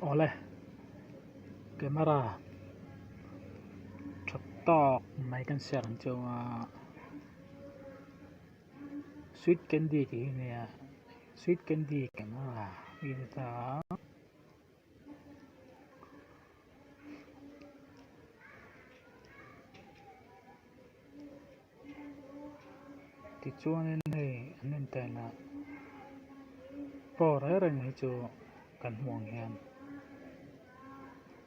Oleh camera TikTok mấy con sẹo cho sweet candy thì nè sweet candy camera kita thì cho nên tên là bỏ ra rằng cho cần muang yan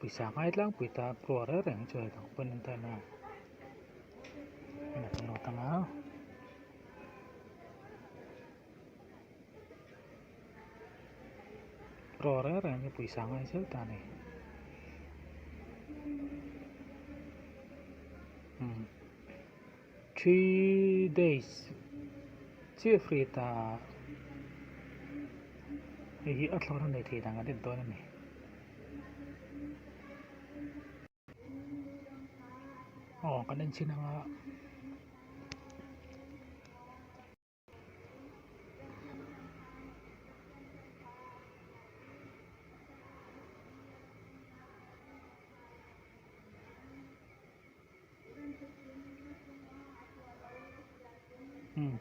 bisa ngait lang pita bỏ ra rằng cho thằng bên tên là tengah tengah bỏ ra rằng bisa ngait sel tani 3 days chia free ta hi atlo ran thì đang đến tối này cái nên xin nga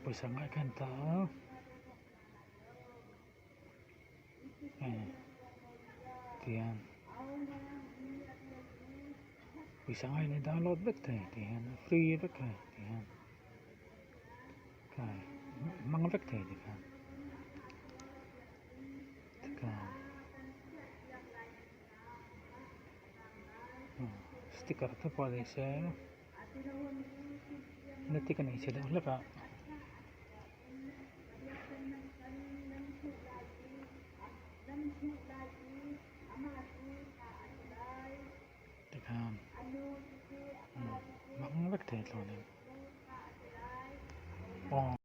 bisa ngait kan ta tiền bisa ngait này download bất thể tiền free bất thể tiền cái mang bất thể thì cái stiker tu boleh saya nanti kan isi dah lepas tekan mang bất thể rồi này